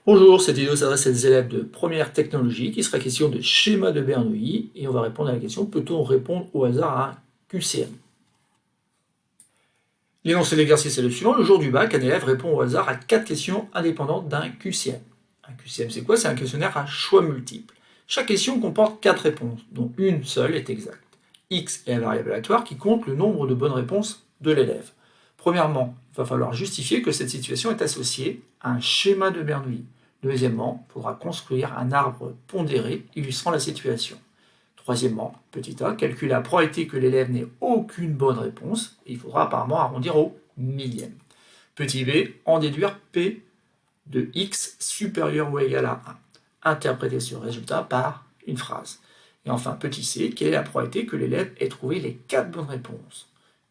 Bonjour, cette vidéo s'adresse à des élèves de première technologie qui sera question de schéma de Bernoulli et on va répondre à la question peut-on répondre au hasard à un QCM. L'énoncé de l'exercice est le suivant. Le jour du bac, un élève répond au hasard à 4 questions indépendantes d'un QCM. Un QCM, c'est quoi? C'est un questionnaire à choix multiples. Chaque question comporte 4 réponses, dont une seule est exacte. X est la variable aléatoire qui compte le nombre de bonnes réponses de l'élève. Premièrement, il va falloir justifier que cette situation est associée à un schéma de Bernoulli. Deuxièmement, il faudra construire un arbre pondéré illustrant la situation. Troisièmement, petit a, calculer la probabilité que l'élève n'ait aucune bonne réponse, et il faudra apparemment arrondir au millième. Petit b, en déduire p de x supérieur ou égal à 1. Interpréter ce résultat par une phrase. Et enfin, petit c, quelle est la probabilité que l'élève ait trouvé les 4 bonnes réponses?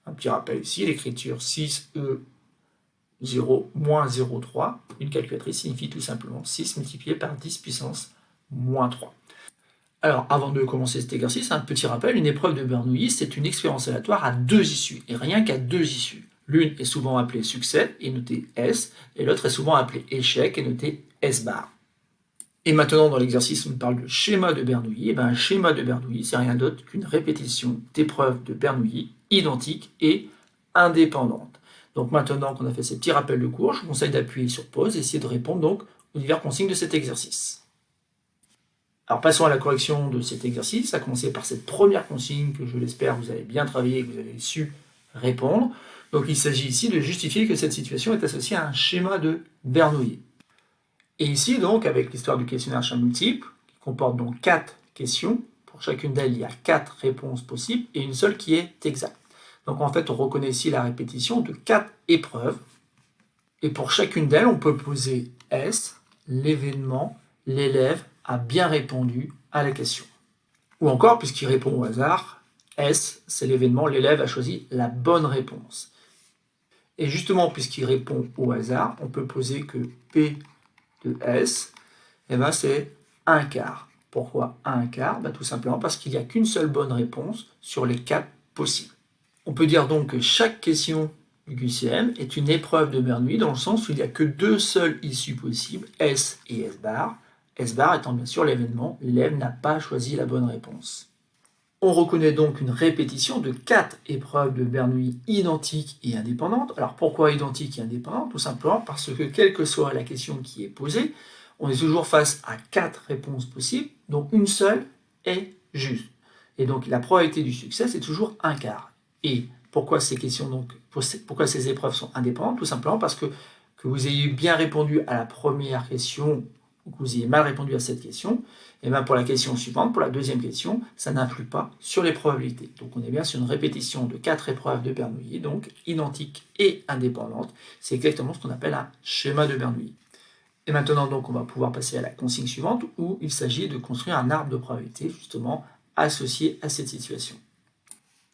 Un petit rappel ici, l'écriture 6e 0 moins 0,3. Une calculatrice signifie tout simplement 6 multiplié par 10 puissance moins 3. Alors, avant de commencer cet exercice, un petit rappel, une épreuve de Bernoulli, c'est une expérience aléatoire à 2 issues, et rien qu'à 2 issues. L'une est souvent appelée succès, et notée S, et l'autre est souvent appelée échec, et notée S bar. Et maintenant, dans l'exercice, on parle de schéma de Bernoulli. Et bien, un schéma de Bernoulli, c'est rien d'autre qu'une répétition d'épreuves de Bernoulli identiques et indépendantes. Donc maintenant qu'on a fait ces petits rappels de cours, je vous conseille d'appuyer sur pause et essayer de répondre donc aux diverses consignes de cet exercice. Alors passons à la correction de cet exercice, à commencer par cette première consigne que je l'espère vous avez bien travaillé et que vous avez su répondre. Donc il s'agit ici de justifier que cette situation est associée à un schéma de Bernoulli. Et ici donc avec l'histoire du questionnaire choix multiple, qui comporte donc 4 questions, pour chacune d'elles il y a 4 réponses possibles et une seule qui est exacte. Donc en fait on reconnaît ici la répétition de 4 épreuves, et pour chacune d'elles on peut poser S, l'événement, l'élève a bien répondu à la question. Ou encore, puisqu'il répond au hasard, S, c'est l'événement, l'élève a choisi la bonne réponse. Et justement, puisqu'il répond au hasard, on peut poser que P de S, et ben c'est 1 quart. Pourquoi 1 quart? Tout simplement parce qu'il n'y a qu'une seule bonne réponse sur les 4 possibles. On peut dire donc que chaque question du QCM est une épreuve de Bernoulli dans le sens où il n'y a que 2 seules issues possibles, S et S bar. S bar étant bien sûr l'événement, l'élève n'a pas choisi la bonne réponse. On reconnaît donc une répétition de 4 épreuves de Bernoulli identiques et indépendantes. Alors pourquoi identiques et indépendantes? Tout simplement parce que quelle que soit la question qui est posée, on est toujours face à 4 réponses possibles, dont une seule est juste. Et donc la probabilité du succès, c'est toujours 1 quart. Et pourquoi ces questions donc, pourquoi ces épreuves sont indépendantes? Tout simplement parce que vous ayez bien répondu à la première question ou que vous ayez mal répondu à cette question, et bien pour la question suivante, pour la deuxième question, ça n'influe pas sur les probabilités. Donc on est bien sur une répétition de 4 épreuves de Bernoulli, donc identiques et indépendantes. C'est exactement ce qu'on appelle un schéma de Bernoulli. Et maintenant donc on va pouvoir passer à la consigne suivante où il s'agit de construire un arbre de probabilité justement associé à cette situation.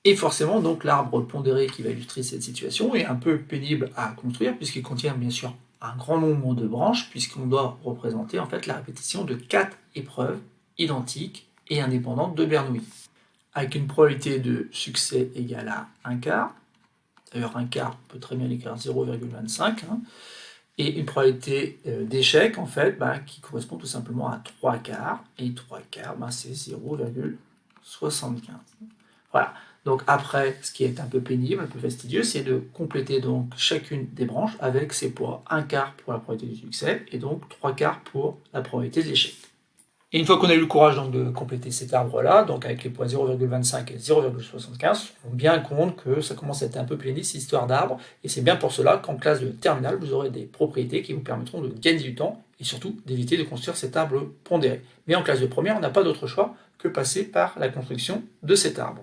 Et forcément, donc l'arbre pondéré qui va illustrer cette situation est un peu pénible à construire puisqu'il contient bien sûr un grand nombre de branches puisqu'on doit représenter en fait la répétition de 4 épreuves identiques et indépendantes de Bernoulli. Avec une probabilité de succès égale à 1 quart, d'ailleurs 1 quart on peut très bien l'écrire 0,25, et une probabilité d'échec en fait qui correspond tout simplement à 3 quarts, et 3 quarts c'est 0,75. Voilà. Donc après, ce qui est un peu pénible, un peu fastidieux, c'est de compléter donc chacune des branches avec ses poids. 1 quart pour la probabilité du succès et donc 3 quarts pour la probabilité de l'échec. Et une fois qu'on a eu le courage donc, de compléter cet arbre-là, donc avec les poids 0,25 et 0,75, on rend bien compte que ça commence à être un peu pénible cette histoire d'arbre, et c'est bien pour cela qu'en classe de terminale, vous aurez des propriétés qui vous permettront de gagner du temps et surtout d'éviter de construire cet arbre pondéré. Mais en classe de première, on n'a pas d'autre choix que passer par la construction de cet arbre.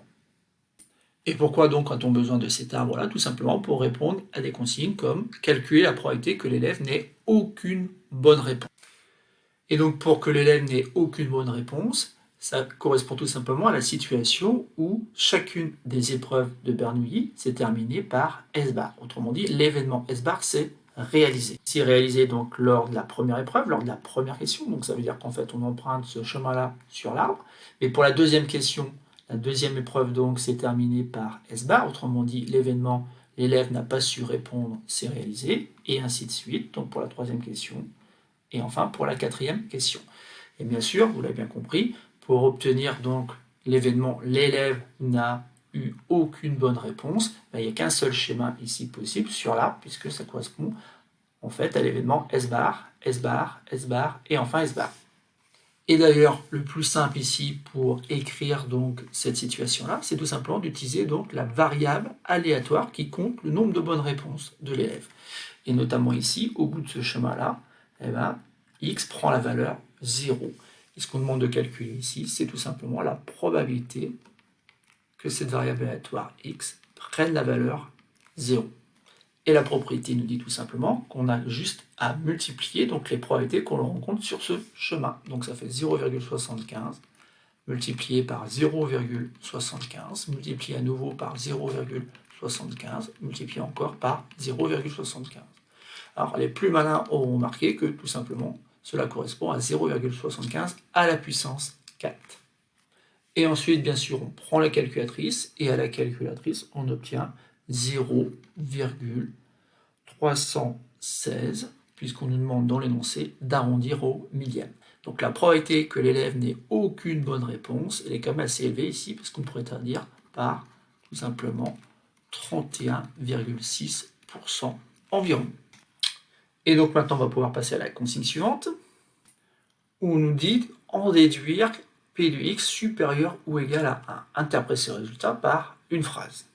Et pourquoi donc a-t-on besoin de cet arbre-là? Tout simplement pour répondre à des consignes comme calculer la probabilité que l'élève n'ait aucune bonne réponse. Et donc pour que l'élève n'ait aucune bonne réponse, ça correspond tout simplement à la situation où chacune des épreuves de Bernoulli s'est terminée par S bar. Autrement dit, l'événement S bar s'est réalisé. C'est réalisé donc lors de la première épreuve, lors de la première question, donc ça veut dire qu'en fait on emprunte ce chemin-là sur l'arbre. Mais pour la deuxième question, la deuxième épreuve donc s'est terminée par S bar, autrement dit l'événement, l'élève n'a pas su répondre, c'est réalisé, et ainsi de suite. Donc pour la troisième question, Et enfin, pour la quatrième question. Et bien sûr, vous l'avez bien compris, pour obtenir donc l'événement l'élève n'a eu aucune bonne réponse, il n'y a qu'un seul schéma ici possible sur l'arbre, puisque ça correspond en fait à l'événement S bar, S bar, S bar et enfin S bar. Et d'ailleurs, le plus simple ici pour écrire donc cette situation-là, c'est tout simplement d'utiliser donc la variable aléatoire qui compte le nombre de bonnes réponses de l'élève. Et notamment ici, au bout de ce schéma-là, x prend la valeur 0. Et ce qu'on demande de calculer ici, c'est tout simplement la probabilité que cette variable aléatoire x prenne la valeur 0. Et la propriété nous dit tout simplement qu'on a juste à multiplier donc les probabilités qu'on rencontre sur ce chemin. Donc ça fait 0,75 multiplié par 0,75, multiplié à nouveau par 0,75, multiplié encore par 0,75. Alors les plus malins auront remarqué que tout simplement cela correspond à 0,75 à la puissance 4. Et ensuite, bien sûr, on prend la calculatrice, et à la calculatrice, on obtient 0,316, puisqu'on nous demande dans l'énoncé d'arrondir au millième. Donc la probabilité que l'élève n'ait aucune bonne réponse, elle est quand même assez élevée ici, parce qu'on pourrait traduire par tout simplement 31,6% environ. Et donc maintenant, on va pouvoir passer à la consigne suivante, où on nous dit en déduire P de x supérieur ou égal à 1. Interpréter ce résultat par une phrase.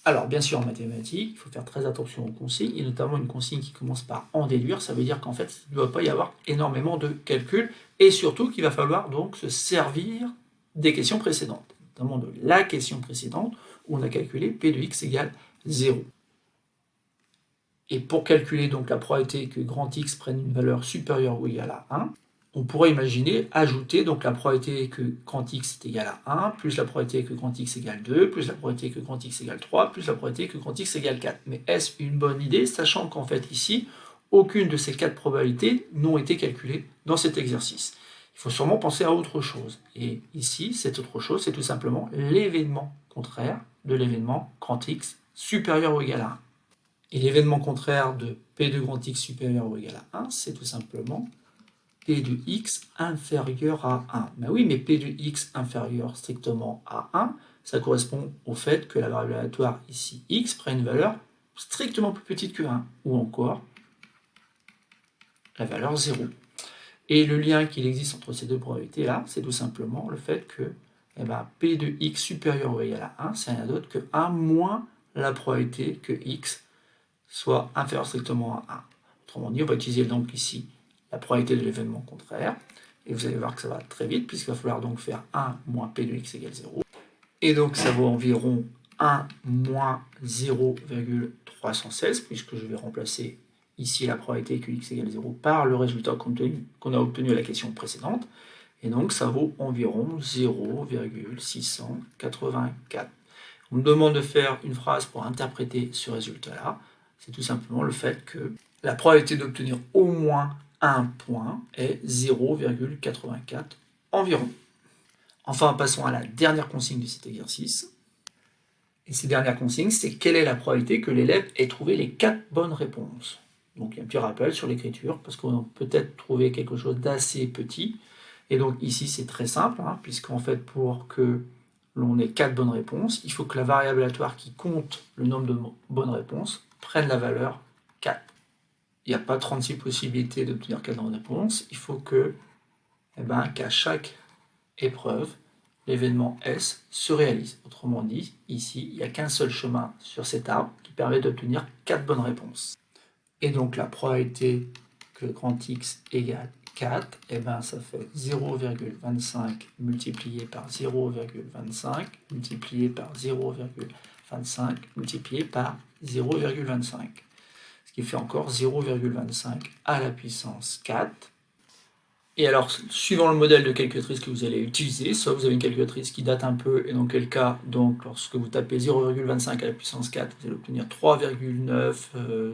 Alors, bien sûr, en mathématiques, il faut faire très attention aux consignes, et notamment une consigne qui commence par en déduire, ça veut dire qu'en fait, il ne doit pas y avoir énormément de calculs, et surtout qu'il va falloir donc se servir des questions précédentes, notamment de la question précédente, où on a calculé P de x égale 0. Et pour calculer donc la probabilité que grand X prenne une valeur supérieure ou égale à 1, on pourrait imaginer ajouter donc la probabilité que grand X est égal à 1, plus la probabilité que grand X égale 2, plus la probabilité que grand X égale 3, plus la probabilité que grand X égale 4. Mais est-ce une bonne idée, sachant qu'en fait ici, aucune de ces 4 probabilités n'ont été calculées dans cet exercice? Il faut sûrement penser à autre chose. Et ici, cette autre chose, c'est tout simplement l'événement contraire de l'événement grand X supérieur ou égal à 1. Et l'événement contraire de P de grand X supérieur ou égal à 1, c'est tout simplement P de x inférieur à 1. Ben oui, mais P de x inférieur strictement à 1, ça correspond au fait que la variable aléatoire ici, x, prend une valeur strictement plus petite que 1, ou encore la valeur 0. Et le lien qu'il existe entre ces deux probabilités-là, c'est tout simplement le fait que P de x supérieur ou égal à 1, c'est rien d'autre que 1 moins la probabilité que x soit inférieur strictement à 1. Autrement dit, on va utiliser donc ici la probabilité de l'événement contraire, et vous allez voir que ça va très vite, puisqu'il va falloir donc faire 1 moins P de x égale 0, et donc ça vaut environ 1 moins 0,316, puisque je vais remplacer ici la probabilité que x égale 0 par le résultat qu'on a obtenu à la question précédente, et donc ça vaut environ 0,684. On me demande de faire une phrase pour interpréter ce résultat-là. C'est tout simplement le fait que la probabilité d'obtenir au moins un point est 0,84 environ. Enfin, passons à la dernière consigne de cet exercice. Et cette dernière consigne, c'est quelle est la probabilité que l'élève ait trouvé les 4 bonnes réponses. Donc il y a un petit rappel sur l'écriture, parce qu'on peut peut-être trouver quelque chose d'assez petit. Et donc ici, c'est très simple, puisqu'en fait, pour que l'on ait 4 bonnes réponses, il faut que la variable aléatoire qui compte le nombre de bonnes réponses prenne la valeur 4. Il n'y a pas 36 possibilités d'obtenir 4 bonnes réponses, il faut que, qu'à chaque épreuve, l'événement S se réalise. Autrement dit, ici, il n'y a qu'un seul chemin sur cet arbre qui permet d'obtenir 4 bonnes réponses. Et donc la probabilité que grand X égale 4, ça fait 0,25 multiplié par 0,25 multiplié par 0,25 multiplié par 0,25. Ce qui fait encore 0,25 à la puissance 4. Et alors, suivant le modèle de calculatrice que vous allez utiliser, soit vous avez une calculatrice qui date un peu, et dans quel cas, donc, lorsque vous tapez 0,25 à la puissance 4, vous allez obtenir 3,9,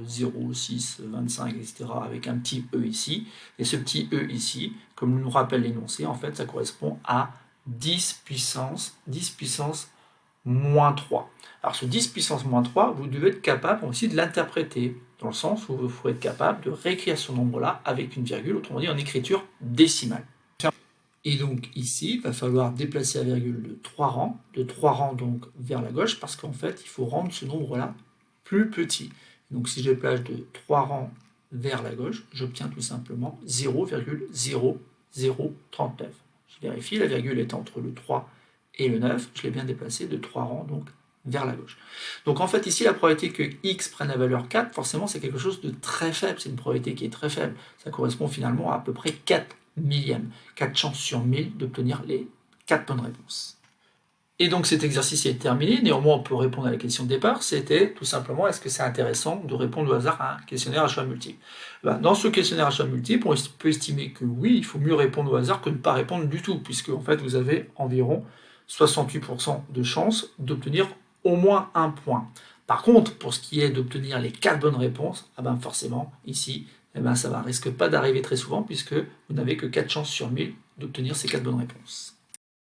0,6, 25, etc., avec un petit e ici. Et ce petit e ici, comme nous rappelle l'énoncé, en fait, ça correspond à 10 puissance moins 3. Alors, ce 10 puissance moins 3, vous devez être capable aussi de l'interpréter. dans le sens où il faut être capable de réécrire ce nombre-là avec une virgule, autrement dit en écriture décimale. Et donc ici, il va falloir déplacer la virgule de 3 rangs donc vers la gauche, parce qu'en fait, il faut rendre ce nombre-là plus petit. Donc si je déplace de 3 rangs vers la gauche, j'obtiens tout simplement 0,0039. Je vérifie, la virgule est entre le 3 et le 9, je l'ai bien déplacé de 3 rangs donc vers la gauche. Donc en fait ici la probabilité que x prenne la valeur 4, forcément c'est quelque chose de très faible, c'est une probabilité qui est très faible. Ça correspond finalement à peu près 4 millièmes, 4 chances sur 1000 d'obtenir les 4 bonnes réponses. Et donc cet exercice est terminé, néanmoins on peut répondre à la question de départ, c'était tout simplement est-ce que c'est intéressant de répondre au hasard à un questionnaire à choix multiple. Dans ce questionnaire à choix multiple, on peut estimer que oui, il faut mieux répondre au hasard que ne pas répondre du tout, puisque en fait vous avez environ 68% de chances d'obtenir au moins un point. Par contre, pour ce qui est d'obtenir les 4 bonnes réponses, forcément, ici, ça ne risque pas d'arriver très souvent, puisque vous n'avez que 4 chances sur 1000 d'obtenir ces 4 bonnes réponses.